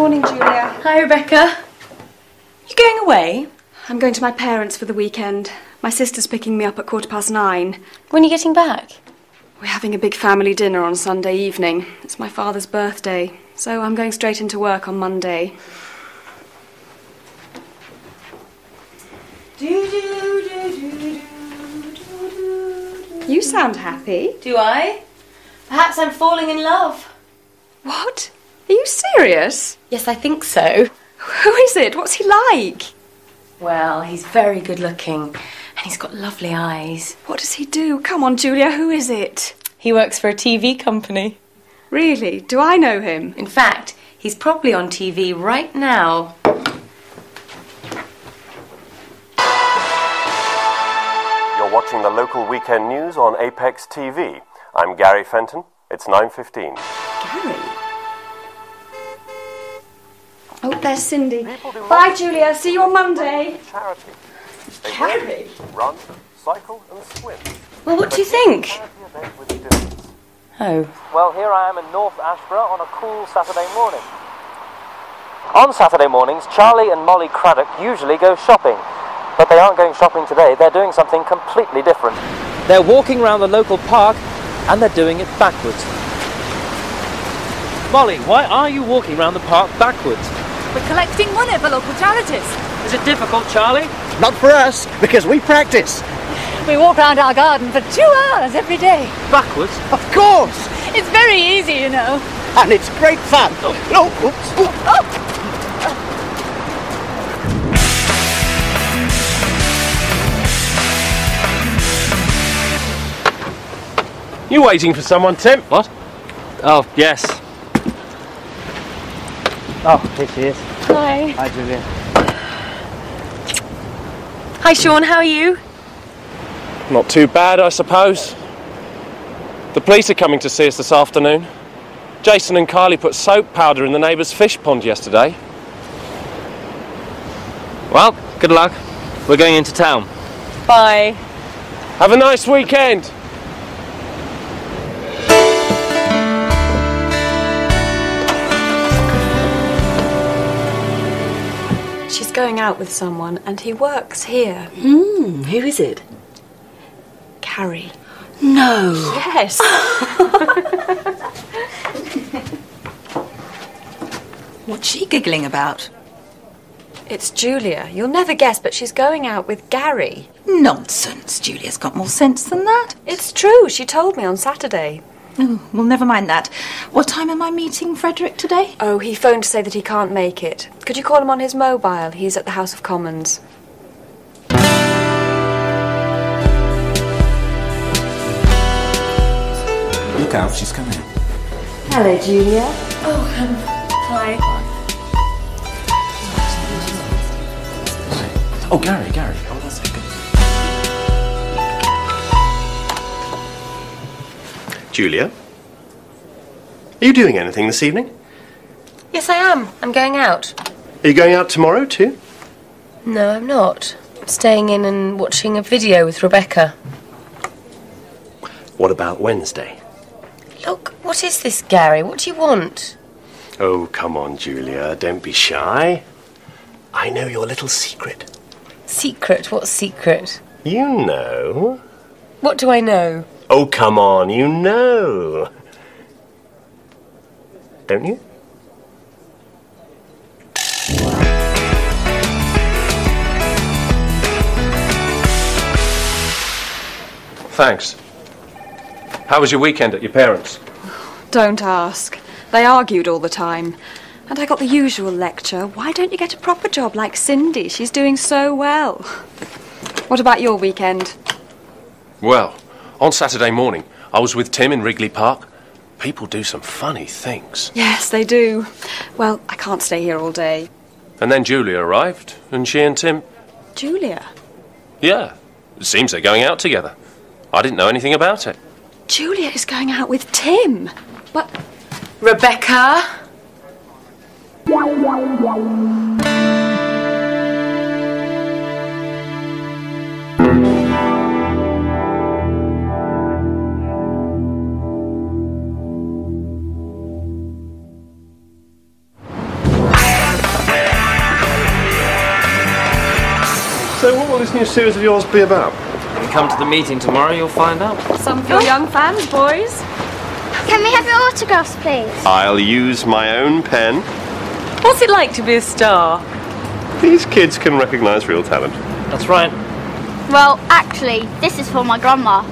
Morning, Julia. Hi, Rebecca. You going away? I'm going to my parents for the weekend. My sister's picking me up at 9:15. When are you getting back? We're having a big family dinner on Sunday evening. It's my father's birthday, so I'm going straight into work on Monday. You sound happy. Do I? Perhaps I'm falling in love. What? Are you serious? Yes, I think so. Who is it? What's he like? Well, he's very good looking, and he's got lovely eyes. What does he do? Come on, Julia, who is it? He works for a TV company. Really? Do I know him? In fact, he's probably on TV right now. You're watching the local weekend news on Apex TV. I'm Gary Fenton. It's 9:15. Gary? Oh, there's Cindy. Bye, Julia. See you on Monday. Charity. They Gary? run, cycle and swim. Well, what do you think? Charity event with students. Oh. Well, here I am in North Ashborough on a cool Saturday morning. On Saturday mornings, Charlie and Molly Craddock usually go shopping. But they aren't going shopping today, they're doing something completely different. They're walking around the local park, and they're doing it backwards. Molly, why are you walking around the park backwards? We're collecting money for local charities. Is it difficult, Charlie? Not for us, because we practice. We walk around our garden for 2 hours every day. Backwards? Of course! It's very easy, you know. And it's great fun. Oh, oops. Oh. You waiting for someone, Tim? What? Oh, yes. Oh, here she is. Hi. Hi, Julia. Hi, Sean. How are you? Not too bad, I suppose. The police are coming to see us this afternoon. Jason and Kylie put soap powder in the neighbour's fish pond yesterday. Well, good luck. We're going into town. Bye. Have a nice weekend. She's going out with someone, and he works here. Who is it? Carrie. No. Yes. What's she giggling about? It's Julia. You'll never guess, but she's going out with Gary. Nonsense. Julia's got more sense than that. It's true. She told me on Saturday. Oh, well, never mind that. What time am I meeting Frederick today? Oh, he phoned to say that he can't make it. Could you call him on his mobile? He's at the House of Commons. Look out, she's coming. Hello, Julia. Hi. Oh, Gary. Oh, that's good. Julia? Are you doing anything this evening? Yes, I am. I'm going out. Are you going out tomorrow too? No, I'm not. I'm staying in and watching a video with Rebecca. What about Wednesday? Look, what is this, Gary? What do you want? Oh, come on, Julia. Don't be shy. I know your little secret. Secret? What secret? You know. What do I know? Oh, come on, you know. Don't you? Thanks. How was your weekend at your parents'? Don't ask. They argued all the time. And I got the usual lecture. Why don't you get a proper job like Cindy? She's doing so well. What about your weekend? Well, on Saturday morning, I was with Tim in Wrigley Park. People do some funny things. Yes, they do. Well, I can't stay here all day. And then Julia arrived, and she and Tim... Julia? Yeah, it seems they're going out together. I didn't know anything about it. Julia is going out with Tim. But... Rebecca? this series of yours be about? When you come to the meeting tomorrow, you'll find out. Some for your young fans, boys. Can we have your autographs, please? I'll use my own pen. What's it like to be a star? These kids can recognise real talent. That's right. Well, actually, this is for my grandma.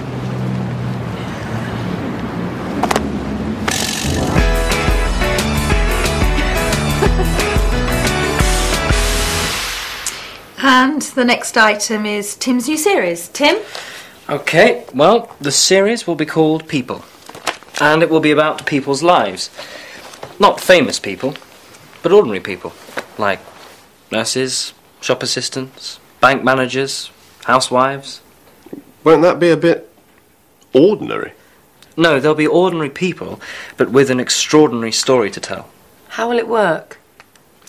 And the next item is Tim's new series. Tim? Okay, well, the series will be called People. And it will be about people's lives. Not famous people, but ordinary people. Like nurses, shop assistants, bank managers, housewives. Won't that be a bit ordinary? No, they'll be ordinary people, but with an extraordinary story to tell. How will it work?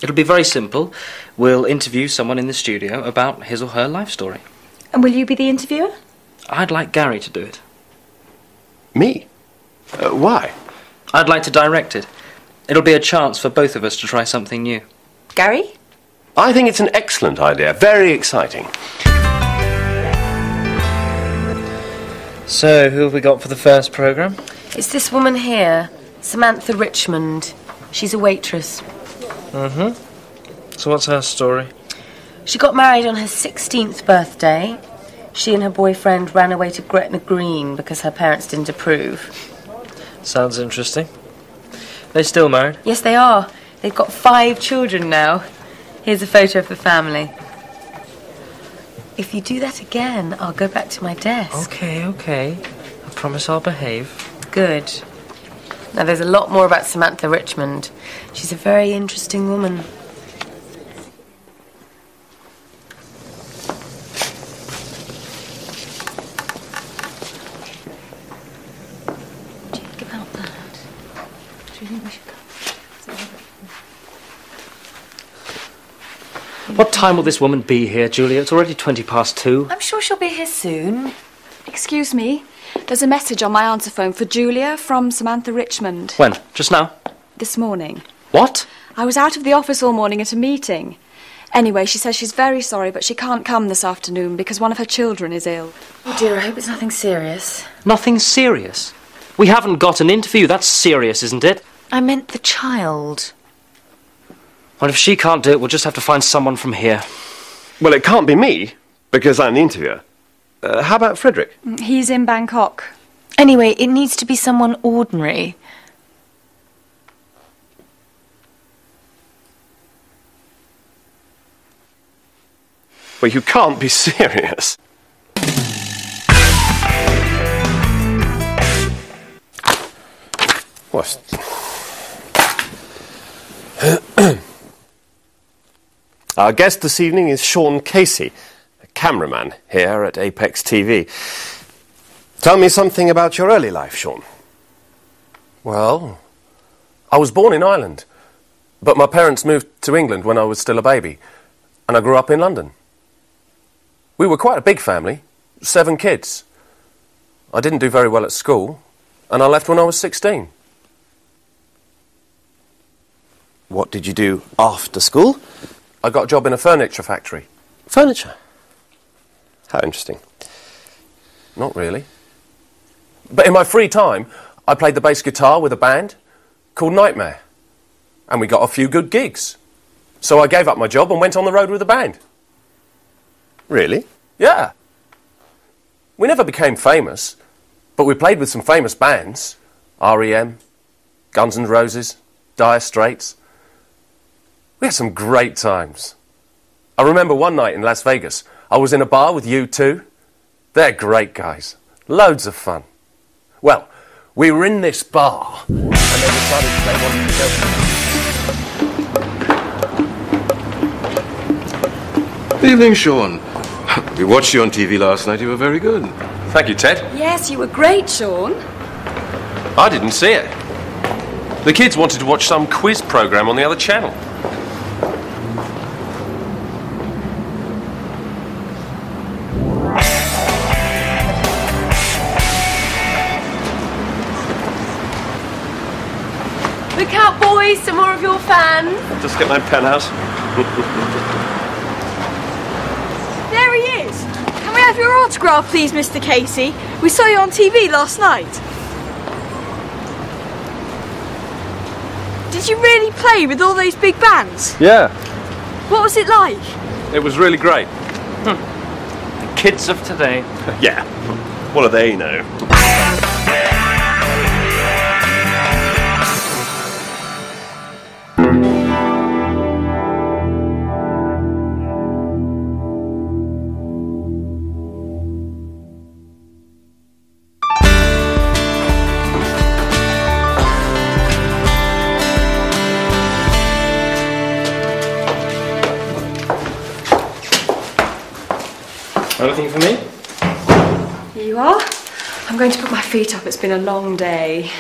It'll be very simple. We'll interview someone in the studio about his or her life story. And will you be the interviewer? I'd like Gary to do it. Me? Why? I'd like to direct it. It'll be a chance for both of us to try something new. Gary? I think it's an excellent idea. Very exciting. So, who have we got for the first programme? It's this woman here, Samantha Richmond. She's a waitress. So what's her story? She got married on her 16th birthday. She and her boyfriend ran away to Gretna Green because her parents didn't approve. Sounds interesting. They still married? Yes, they are. They've got 5 children now. Here's a photo of the family. If you do that again, I'll go back to my desk. Okay. I promise I'll behave. Good. Now, there's a lot more about Samantha Richmond. She's a very interesting woman. What do you think about that? Do you think we should go? What time will this woman be here, Julia? It's already 2:20. I'm sure she'll be here soon. Excuse me. There's a message on my answer phone for Julia from Samantha Richmond. When? Just now? This morning. What? I was out of the office all morning at a meeting. Anyway, she says she's very sorry, but she can't come this afternoon because one of her children is ill. Oh dear, I hope it's nothing serious. Nothing serious. We haven't got an interview. That's serious, isn't it? I meant the child. Well, if she can't do it, we'll just have to find someone from here. Well, it can't be me, because I'm the interviewer. How about Frederick? He's in Bangkok. Anyway, it needs to be someone ordinary. Well, you can't be serious. What? Our guest this evening is Sean Casey, a cameraman here at Apex TV. Tell me something about your early life, Sean. Well, I was born in Ireland, but my parents moved to England when I was still a baby, and I grew up in London. We were quite a big family, 7 kids. I didn't do very well at school, and I left when I was 16. What did you do after school? I got a job in a furniture factory. Furniture. How interesting. Not really. But in my free time, I played the bass guitar with a band called Nightmare. And we got a few good gigs. So I gave up my job and went on the road with the band. Really? Yeah. We never became famous, but we played with some famous bands. R.E.M., Guns N' Roses, Dire Straits. We had some great times. I remember one night in Las Vegas, I was in a bar with U2. They're great guys. Loads of fun. Well, we were in this bar, and they decided they wanted to go. Good evening, Sean. We watched you on TV last night. You were very good. Thank you, Ted. Yes, you were great, Sean. I didn't see it. The kids wanted to watch some quiz programme on the other channel. Look out, boys, some more of your fans. Just get my pen out. There he is. have your autograph, please, Mr. Casey? We saw you on TV last night. Did you really play with all those big bands? Yeah, What was it like? it was really great. The kids of today. Yeah. What do they know? Anything for me? Here you are. I'm going to put my feet up. It's been a long day.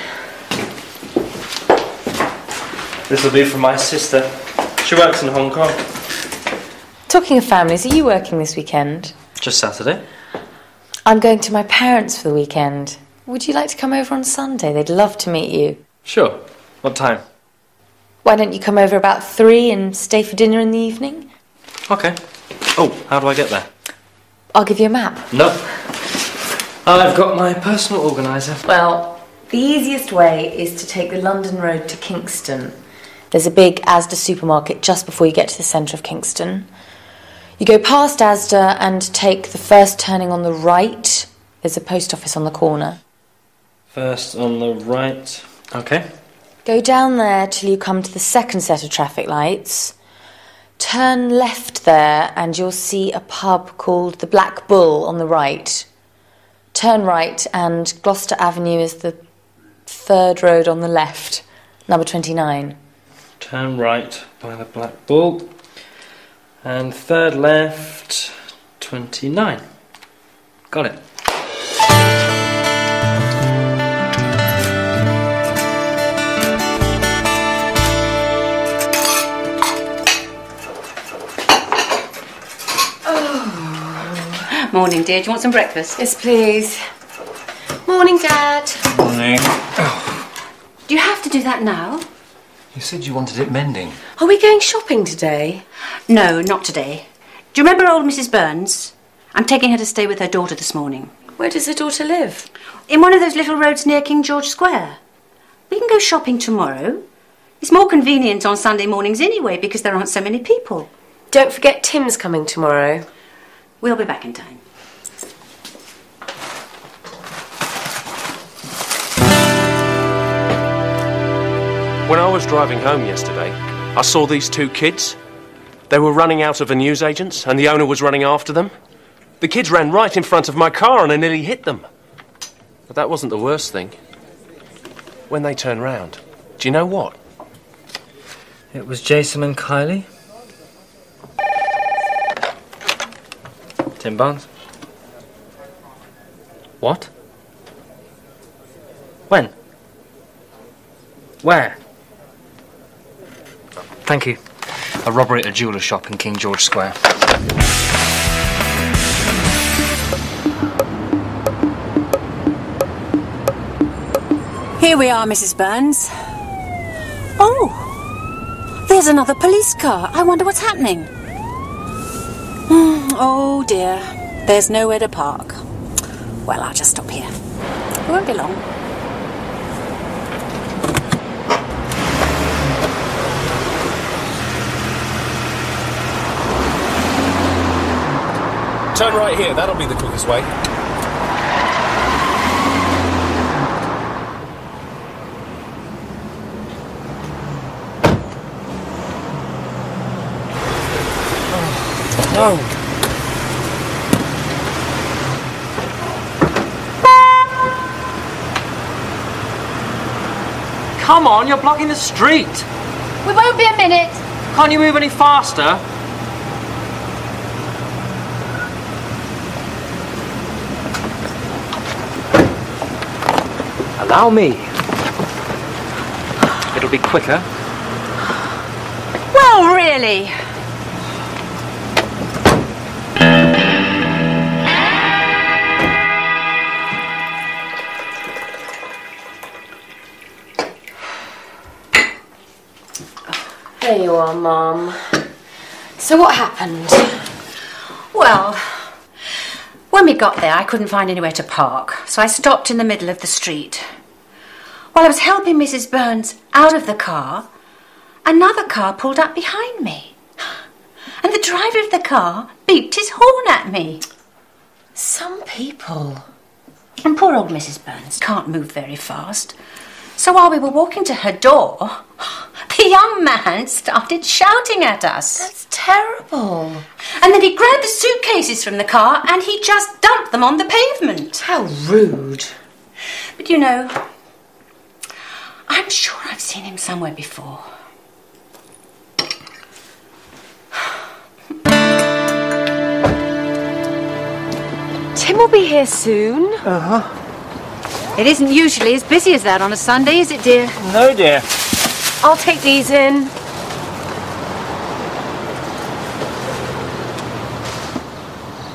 This will be from my sister. She works in Hong Kong. Talking of families, are you working this weekend? Just Saturday. I'm going to my parents for the weekend. Would you like to come over on Sunday? They'd love to meet you. Sure. What time? Why don't you come over about 3 and stay for dinner in the evening? Okay. Oh, how do I get there? I'll give you a map. No. I've got my personal organiser. Well, the easiest way is to take the London Road to Kingston. There's a big Asda supermarket just before you get to the centre of Kingston. You go past Asda and take the first turning on the right. There's a post office on the corner. First on the right. Okay. Go down there till you come to the second set of traffic lights. Turn left there and you'll see a pub called the Black Bull on the right. Turn right and Gloucester Avenue is the third road on the left, number 29. Turn right by the Black Bull. And third left, 29. Got it. Morning, dear. Do you want some breakfast? Yes, please. Morning, Dad. Morning. Do you have to do that now? You said you wanted it mending. Are we going shopping today? No, not today. Do you remember old Mrs. Burns? I'm taking her to stay with her daughter this morning. Where does her daughter live? In one of those little roads near King George Square. We can go shopping tomorrow. It's more convenient on Sunday mornings anyway because there aren't so many people. Don't forget Tim's coming tomorrow. We'll be back in time. When I was driving home yesterday, I saw these two kids. They were running out of a newsagent's and the owner was running after them. The kids ran right in front of my car and I nearly hit them. But that wasn't the worst thing. When they turned round, do you know what? It was Jason and Kylie. Tim Barnes. What? When? Where? Thank you. A robbery at a jeweller's shop in King George Square. Here we are, Mrs. Burns. Oh, there's another police car. I wonder what's happening. Oh dear, there's nowhere to park. Well, I'll just stop here. It won't be long. Turn right here, that'll be the quickest way. No. Come on, you're blocking the street. We won't be a minute. Can't you move any faster? Allow me. It'll be quicker. Well, really? There you are, Mum. So what happened? Well, When we got there, I couldn't find anywhere to park, so I stopped in the middle of the street. While I was helping Mrs. Burns out of the car, another car pulled up behind me. And the driver of the car beeped his horn at me. Some people. And poor old Mrs. Burns can't move very fast. So while we were walking to her door, the young man started shouting at us. That's terrible. And then he grabbed the suitcases from the car and he just dumped them on the pavement. How rude. But you know, I'm sure I've seen him somewhere before. Tim will be here soon. It isn't usually as busy as that on a Sunday, is it, dear? No, dear. I'll take these in.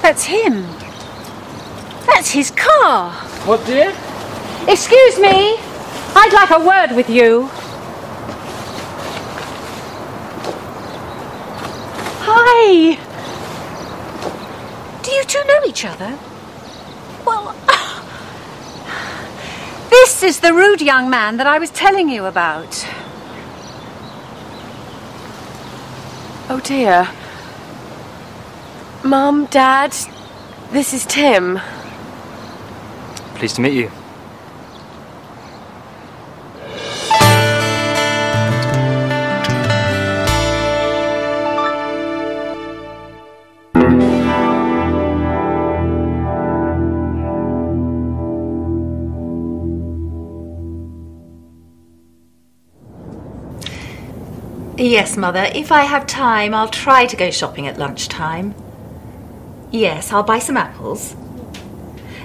That's him. That's his car. What, dear? Excuse me. I'd like a word with you. Hi. Do you two know each other? Well, this is the rude young man that I was telling you about. Oh dear. Mum, Dad, this is Tim. Pleased to meet you. Yes, Mother. If I have time, I'll try to go shopping at lunchtime. Yes, I'll buy some apples.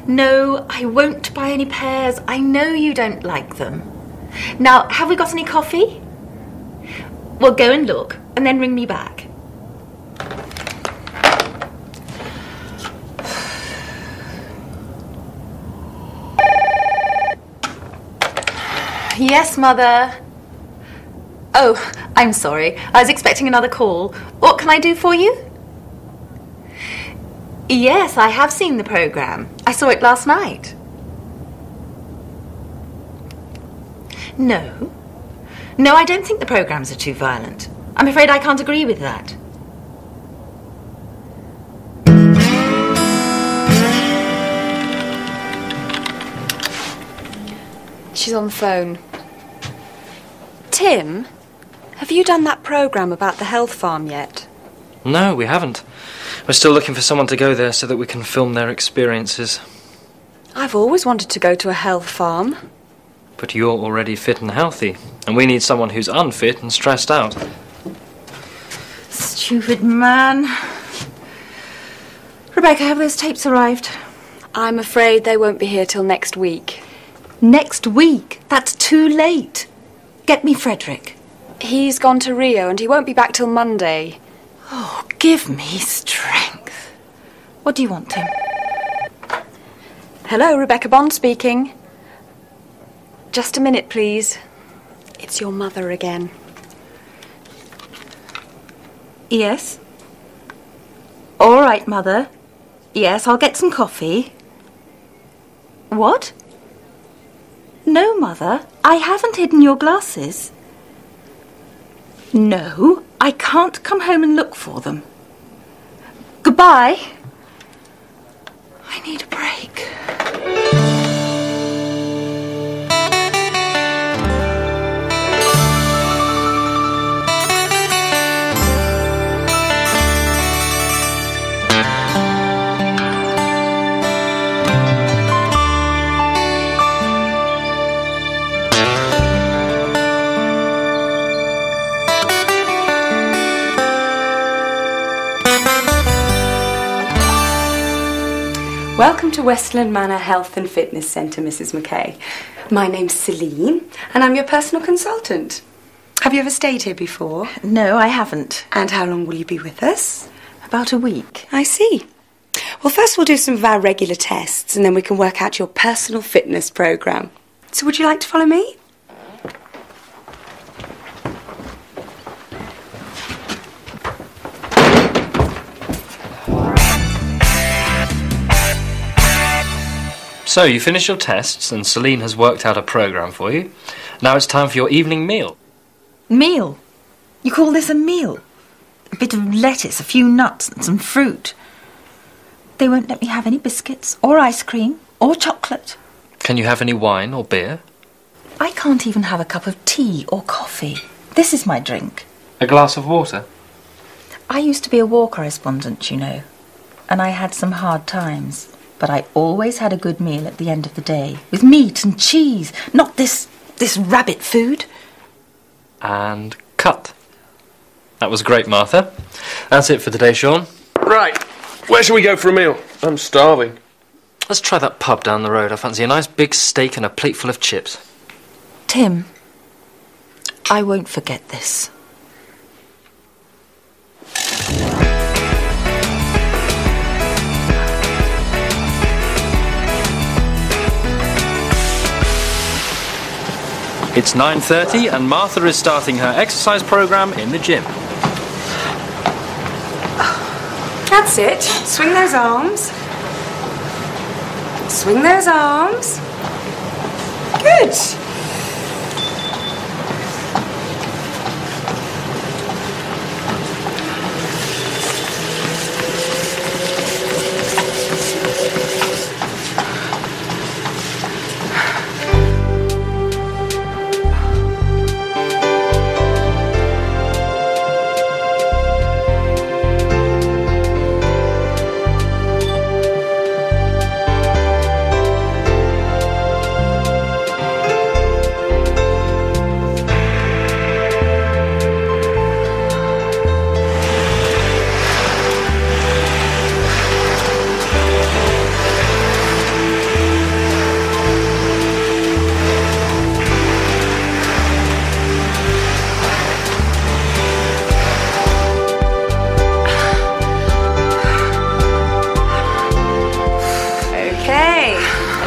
No, I won't buy any pears. I know you don't like them. Now, have we got any coffee? Well, go and look, and then ring me back. Yes, Mother. Oh, I'm sorry. I was expecting another call. What can I do for you? Yes, I have seen the programme. I saw it last night. No. No, I don't think the programmes are too violent. I'm afraid I can't agree with that. She's on the phone. Tim, have you done that programme about the health farm yet? No, we haven't. We're still looking for someone to go there so that we can film their experiences. I've always wanted to go to a health farm. But you're already fit and healthy, and we need someone who's unfit and stressed out. Stupid man. Rebecca, have those tapes arrived? I'm afraid they won't be here till next week. Next week? That's too late. Get me Frederick. He's gone to Rio and he won't be back till Monday. Oh, give me strength. What do you want, Tim? Hello, Rebecca Bond speaking. Just a minute, please. It's your mother again. Yes? All right, Mother. Yes, I'll get some coffee. What? No, Mother. I haven't hidden your glasses. No, I can't come home and look for them. Goodbye. I need a break. Welcome to Westland Manor Health and Fitness Centre, Mrs. McKay. My name's Celine, and I'm your personal consultant. Have you ever stayed here before? No, I haven't. And how long will you be with us? About a week. I see. Well, first we'll do some of our regular tests, and then we can work out your personal fitness programme. So would you like to follow me? So, you finished your tests and Celine has worked out a programme for you. Now it's time for your evening meal. Meal? You call this a meal? A bit of lettuce, a few nuts and some fruit. They won't let me have any biscuits or ice cream or chocolate. Can you have any wine or beer? I can't even have a cup of tea or coffee. This is my drink. A glass of water? I used to be a war correspondent, you know, and I had some hard times. But I always had a good meal at the end of the day, with meat and cheese, not this rabbit food. And cut. That was great, Martha. That's it for today, Sean. Right. Where shall we go for a meal? I'm starving. Let's try that pub down the road. I fancy a nice big steak and a plate full of chips. Tim, I won't forget this. It's 9:30 and Martha is starting her exercise programme in the gym. That's it. Swing those arms. Swing those arms. Good.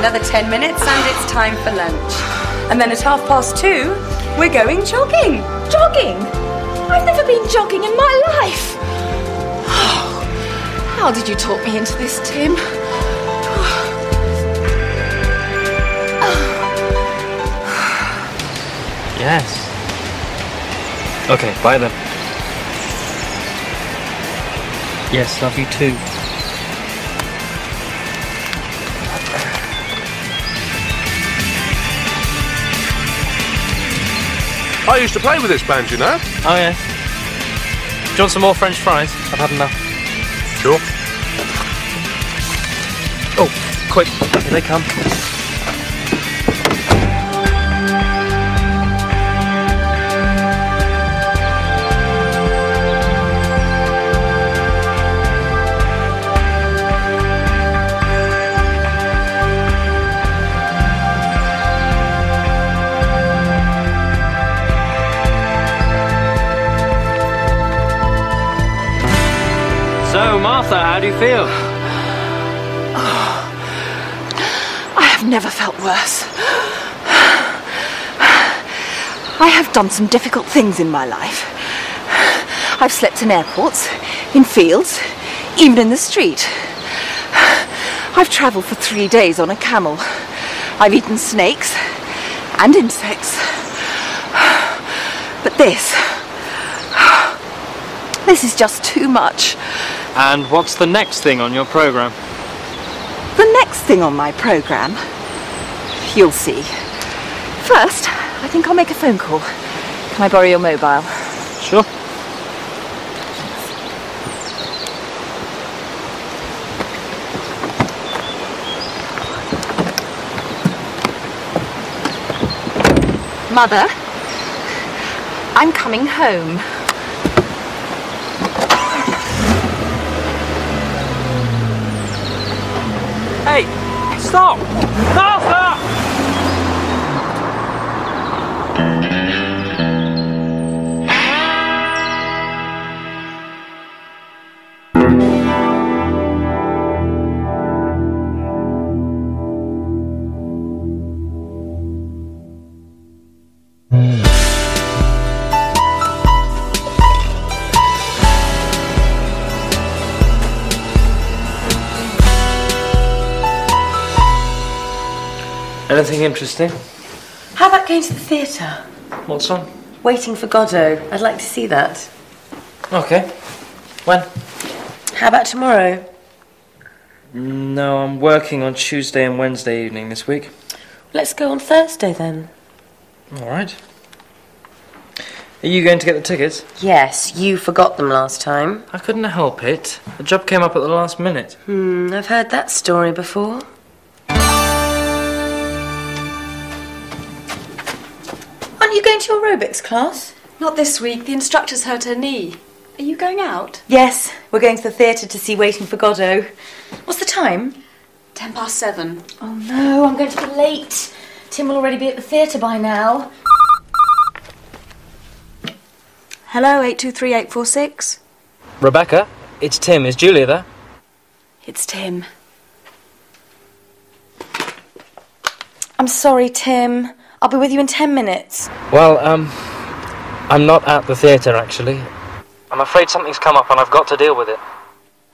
Another 10 minutes and it's time for lunch. And then at 2:30, we're going jogging. Jogging? I've never been jogging in my life. How did you talk me into this, Tim? Yes. Okay, bye then. Yes, love you too. I used to play with this band, you know. Oh, yeah. Do you want some more French fries? I've had enough. Sure. Oh, quick. Here they come. So, Martha, how do you feel? I have never felt worse. I have done some difficult things in my life. I've slept in airports, in fields, even in the street. I've travelled for 3 days on a camel. I've eaten snakes and insects. But this is just too much. And what's the next thing on your programme? The next thing on my programme? You'll see. First, I think I'll make a phone call. Can I borrow your mobile? Sure. Mother, I'm coming home. Hey, stop! Martha! Anything interesting? How about going to the theatre? What's on? Waiting for Godot. I'd like to see that. Okay. When? How about tomorrow? No, I'm working on Tuesday and Wednesday evening this week. Let's go on Thursday then. All right. Are you going to get the tickets? Yes, you forgot them last time. I couldn't help it. The job came up at the last minute. I've heard that story before. Aren't you going to your aerobics class? Not this week. The instructor's hurt her knee. Are you going out? Yes, we're going to the theatre to see Waiting for Godot. What's the time? 7:10. Oh no, I'm going to be late. Tim will already be at the theatre by now. Hello, 823846. Rebecca, it's Tim. Is Julia there? It's Tim. I'm sorry, Tim. I'll be with you in 10 minutes. Well, I'm not at the theatre, actually. I'm afraid something's come up and I've got to deal with it.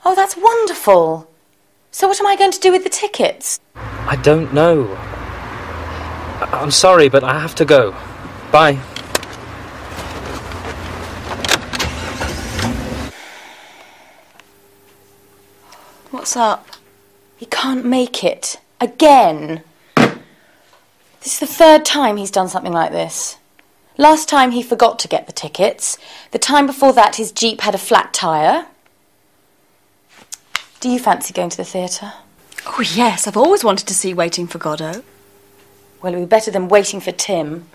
Oh, that's wonderful. So what am I going to do with the tickets? I don't know. I'm sorry, but I have to go. Bye. What's up? He can't make it. Again. This is the third time he's done something like this. Last time he forgot to get the tickets. The time before that his Jeep had a flat tyre. Do you fancy going to the theatre? Oh, yes. I've always wanted to see Waiting for Godot. Well, it'll be better than Waiting for Tim.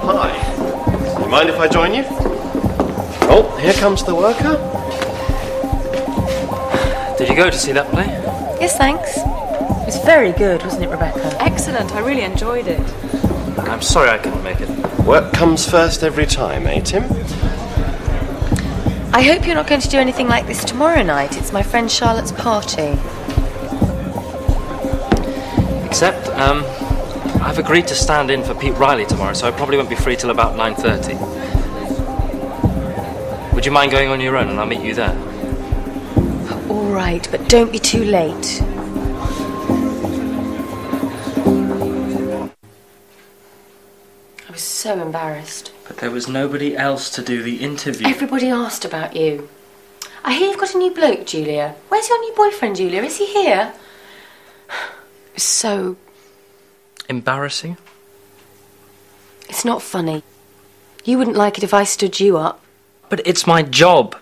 Hi. You mind if I join you? Oh, here comes the worker. Did you go to see that play? Yes, thanks. It was very good, wasn't it, Rebecca? Excellent. I really enjoyed it. I'm sorry I couldn't make it. Work comes first every time, eh, Tim? I hope you're not going to do anything like this tomorrow night. It's my friend Charlotte's party. Except, I've agreed to stand in for Pete Riley tomorrow, so I probably won't be free till about 9:30. Would you mind going on your own and I'll meet you there? All right, but don't be too late. I was so embarrassed. But there was nobody else to do the interview. Everybody asked about you. I hear you've got a new bloke, Julia. Where's your new boyfriend, Julia? Is he here? It was so... Embarrassing? It's not funny. You wouldn't like it if I stood you up. But it's my job.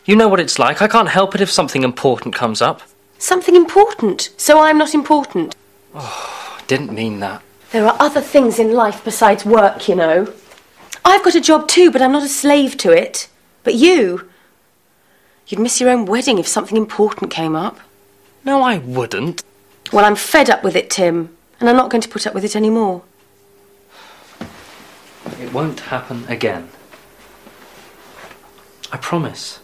You know what it's like. I can't help it if something important comes up. Something important? So I'm not important? Oh, I didn't mean that. There are other things in life besides work, you know. I've got a job too, but I'm not a slave to it. But you'd miss your own wedding if something important came up. No, I wouldn't. Well, I'm fed up with it, Tim, and I'm not going to put up with it anymore. It won't happen again. I promise.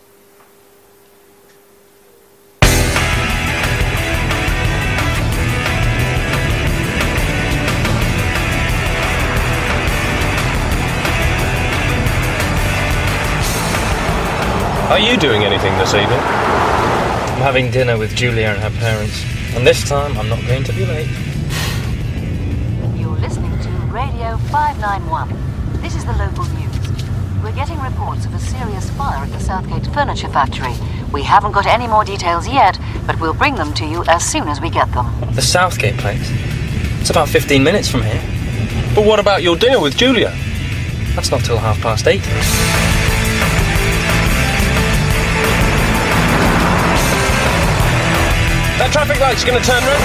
Are you doing anything this evening? I'm having dinner with Julia and her parents. And this time, I'm not going to be late. You're listening to Radio 591. This is the local news. We're getting reports of a serious fire at the Southgate Furniture Factory. We haven't got any more details yet, but we'll bring them to you as soon as we get them. The Southgate place? It's about 15 minutes from here. But what about your dinner with Julia? That's not till 8:30. That traffic light's going to turn red.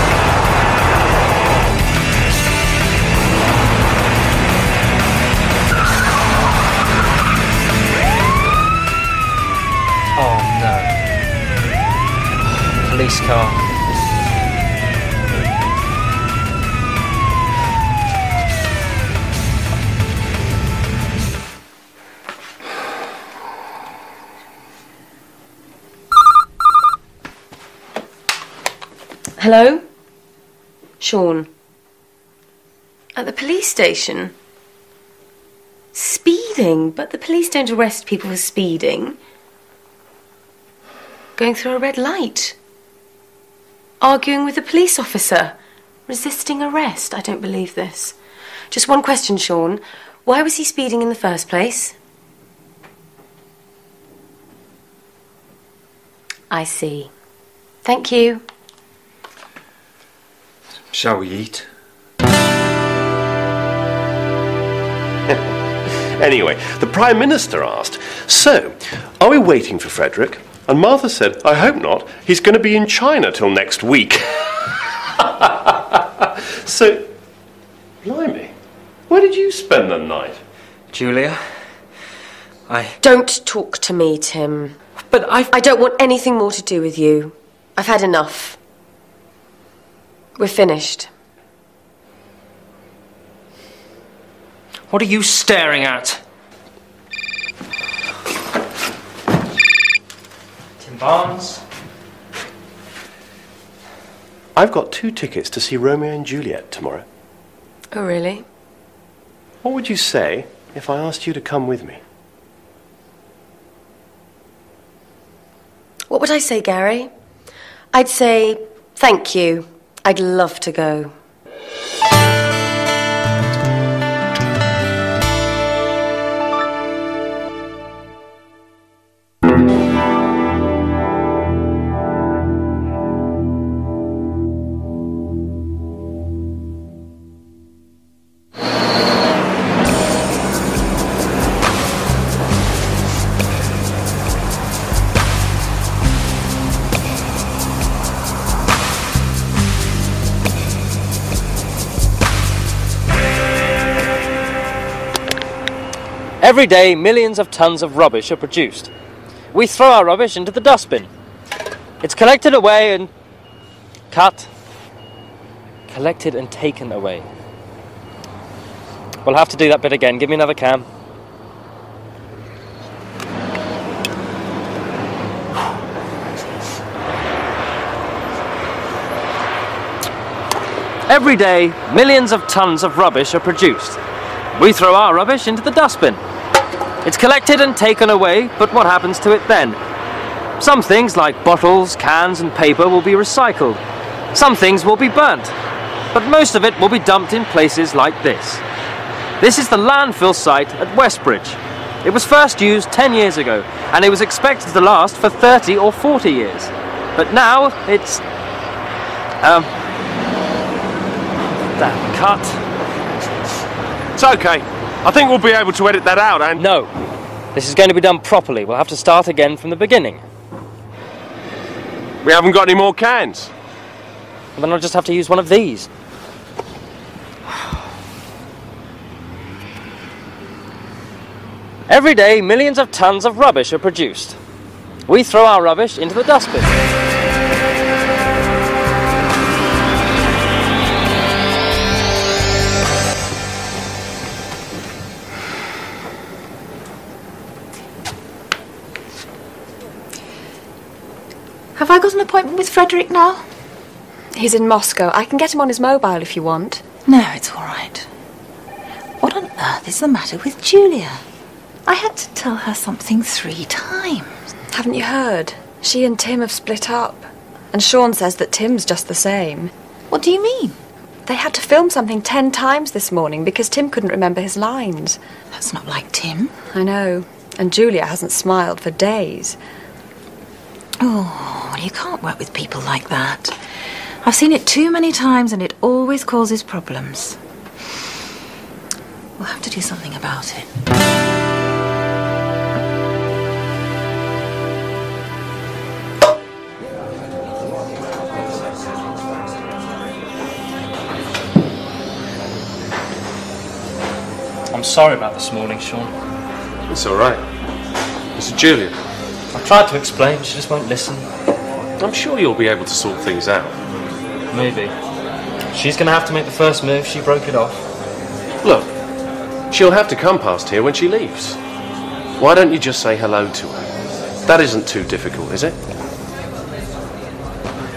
Oh no. Police car. Hello? Sean. At the police station? Speeding? But the police don't arrest people for speeding. Going through a red light. Arguing with a police officer? Resisting arrest? I don't believe this. Just one question, Sean. Why was he speeding in the first place? I see. Thank you. Shall we eat? Anyway, the Prime Minister asked, "So, are we waiting for Frederick?" And Martha said, "I hope not. He's going to be in China till next week." So, blimey, where did you spend the night? Julia, Don't talk to me, Tim. But I don't want anything more to do with you. I've had enough. We're finished. What are you staring at? Tim Barnes? I've got 2 tickets to see Romeo and Juliet tomorrow. Oh, really? What would you say if I asked you to come with me? What would I say, Gary? I'd say, thank you. I'd love to go. Every day, millions of tons of rubbish are produced. We throw our rubbish into the dustbin. It's collected away and collected and taken away. We'll have to do that bit again. Give me another can. Every day, millions of tons of rubbish are produced. We throw our rubbish into the dustbin. It's collected and taken away, but what happens to it then? Some things like bottles, cans and paper will be recycled. Some things will be burnt, but most of it will be dumped in places like this. This is the landfill site at Westbridge. It was first used 10 years ago, and it was expected to last for 30 or 40 years. But now it's... cut. It's okay. I think we'll be able to edit that out, and... No. This is going to be done properly. We'll have to start again from the beginning. We haven't got any more cans. Well, then I'll just have to use one of these. Every day, millions of tons of rubbish are produced. We throw our rubbish into the dustbin. Have I got an appointment with Frederick now? He's in Moscow. I can get him on his mobile if you want. No, it's all right. What on earth is the matter with Julia? I had to tell her something 3 times. Haven't you heard? She and Tim have split up. And Sean says that Tim's just the same. What do you mean? They had to film something 10 times this morning because Tim couldn't remember his lines. That's not like Tim. I know. And Julia hasn't smiled for days. Oh, well, you can't work with people like that. I've seen it too many times and it always causes problems. We'll have to do something about it. I'm sorry about this morning, Sean. It's all right. It's Julia. I tried to explain, but she just won't listen. I'm sure you'll be able to sort things out. Maybe. She's going to have to make the first move. She broke it off. Look, she'll have to come past here when she leaves. Why don't you just say hello to her? That isn't too difficult, is it?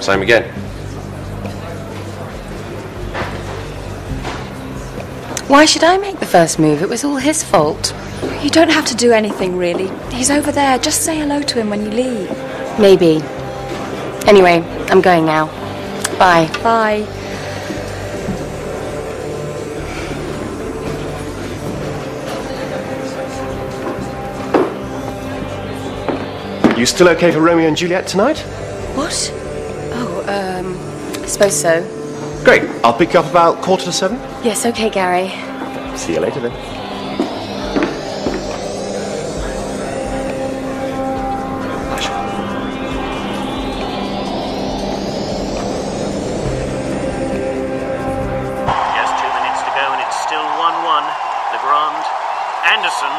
Same again. Why should I make the first move? It was all his fault. You don't have to do anything, really. He's over there. Just say hello to him when you leave. Maybe. Anyway, I'm going now. Bye. Bye. You still okay for Romeo and Juliet tonight? What? Oh, I suppose so. Great. I'll pick you up about 6:45. Yes, okay, Gary. See you later then. Just 2 minutes to go and it's still 1-1. Legrand. Anderson.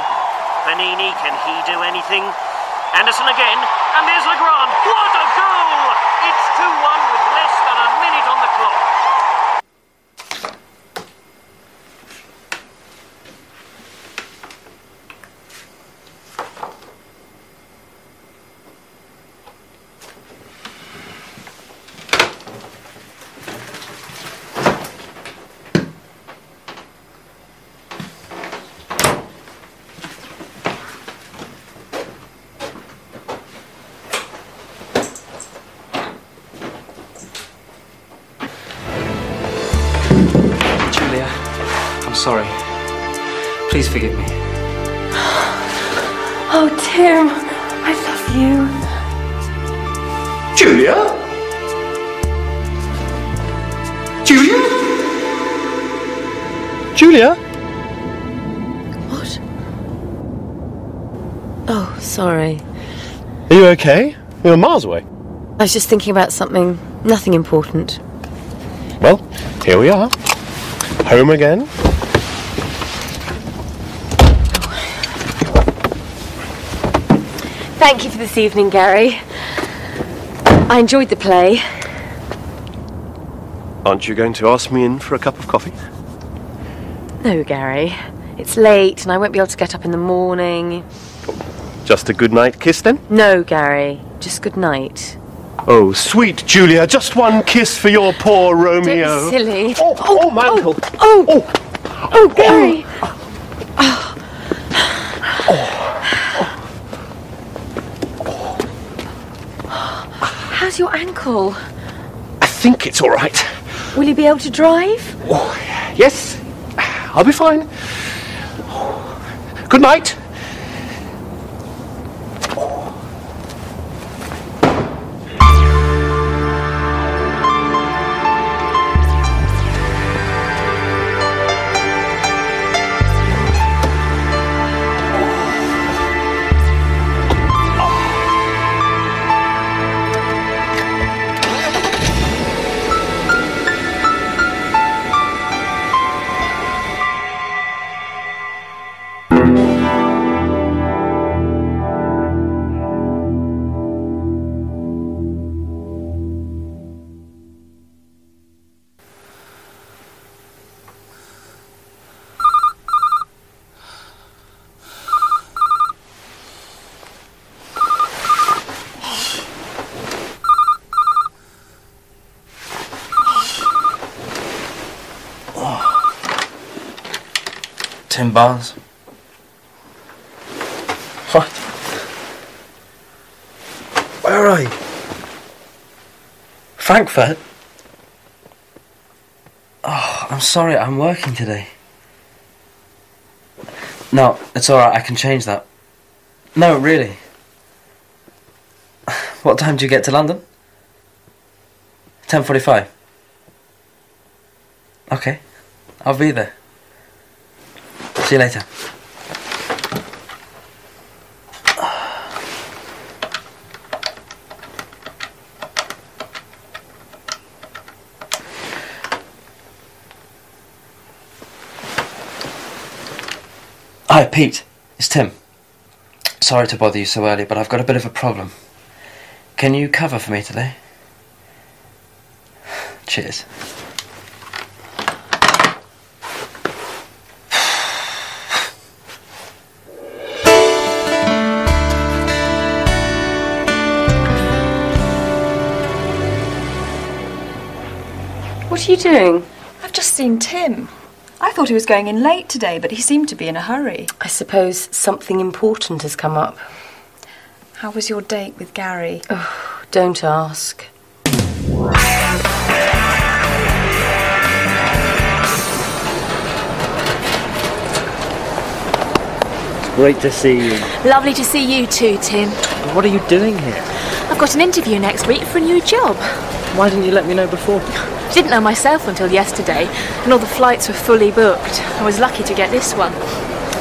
Panini, can he do anything? Anderson again, and there's Legrand. What a goal! It's 2-1 with less than a minute on the clock. Sorry. Please forgive me. Oh, Tim, I love you. Julia? Julia? Julia? What? Oh, sorry. Are you okay? You're miles away. I was just thinking about something, nothing important. Well, here we are. Home again. Thank you for this evening, Gary. I enjoyed the play. Aren't you going to ask me in for a cup of coffee? No, Gary. It's late and I won't be able to get up in the morning. Just a good night kiss then? No, Gary. Just good night. Oh, sweet Julia, just one kiss for your poor Romeo. Don't be silly. Oh, my ankle. Oh, Gary. How's your ankle? I think it's all right. Will you be able to drive? Oh, yes, I'll be fine. Good night. Tim Barnes. What? Where are you? Frankfurt? Oh, I'm sorry, I'm working today. No, it's alright, I can change that. No, really. What time do you get to London? 10:45. Okay, I'll be there. See you later. Hi, Pete. It's Tim. Sorry to bother you so early, but I've got a bit of a problem. Can you cover for me today? Cheers. What are you doing? I've just seen Tim. I thought he was going in late today, but he seemed to be in a hurry. I suppose something important has come up. How was your date with Gary? Oh, don't ask. Great to see you. Lovely to see you too, Tim. What are you doing here? I've got an interview next week for a new job. Why didn't you let me know before? Didn't know myself until yesterday, and all the flights were fully booked. I was lucky to get this one.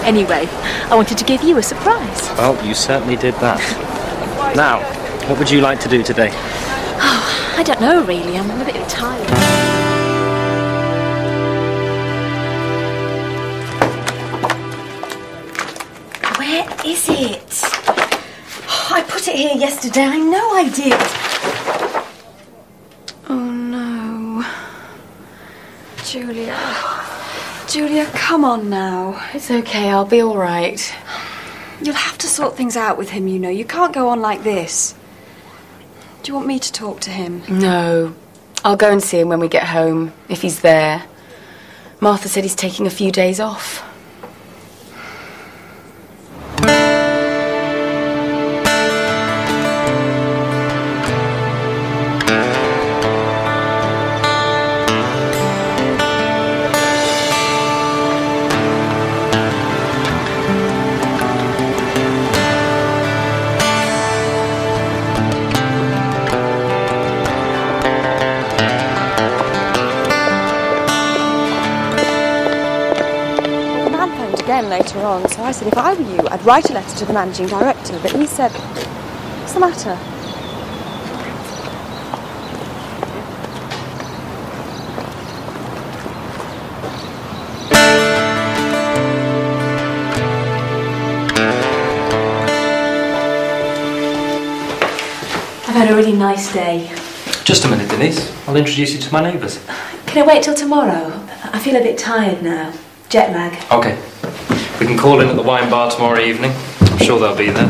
Anyway, I wanted to give you a surprise. Well, you certainly did that. Now, what would you like to do today? Oh, I don't know really. I'm a bit tired. Where is it? Oh, I put it here yesterday. I know I did. Oh no. Julia. Julia, come on now. It's okay, I'll be all right. You'll have to sort things out with him, you know. You can't go on like this. Do you want me to talk to him? No. I'll go and see him when we get home, if he's there. Martha said he's taking a few days off. Later on, so I said if I were you, I'd write a letter to the managing director, but he said, what's the matter? I've had a really nice day. Just a minute, Denise. I'll introduce you to my neighbours. Can I wait till tomorrow? I feel a bit tired now. Jet lag. OK. We can call in at the wine bar tomorrow evening. I'm sure they'll be there.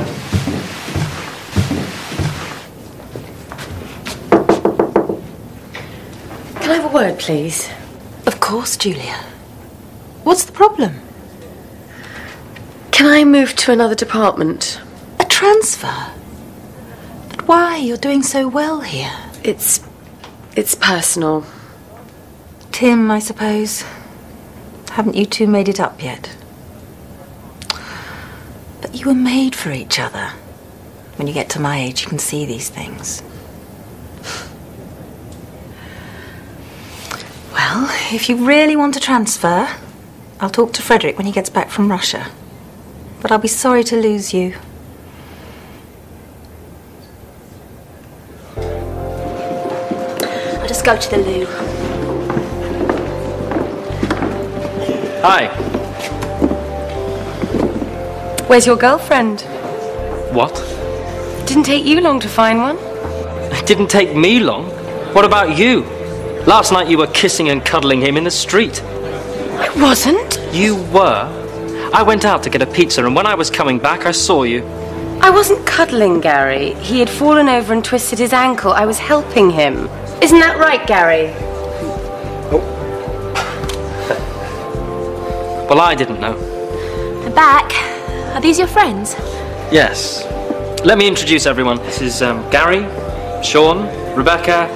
Can I have a word, please? Of course, Julia. What's the problem? Can I move to another department? A transfer? But why? You're doing so well here. It's personal. Tim, I suppose. Haven't you two made it up yet? But you were made for each other. When you get to my age, you can see these things. Well, if you really want to transfer, I'll talk to Frederick when he gets back from Russia. But I'll be sorry to lose you. I'll just go to the loo. Hi. Where's your girlfriend? What? Didn't take you long to find one. It didn't take me long. What about you? Last night you were kissing and cuddling him in the street. I wasn't. You were. I went out to get a pizza, and when I was coming back, I saw you. I wasn't cuddling Gary. He had fallen over and twisted his ankle. I was helping him. Isn't that right, Gary? Well, I didn't know. I'm back. Are these your friends? Yes. Let me introduce everyone. This is Gary, Sean, Rebecca,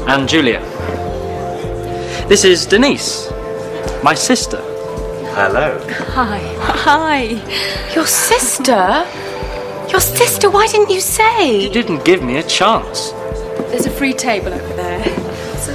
and Julia. This is Denise, my sister. Hello. Hi. Hi. Your sister? Your sister? Why didn't you say? You didn't give me a chance. There's a free table over there. So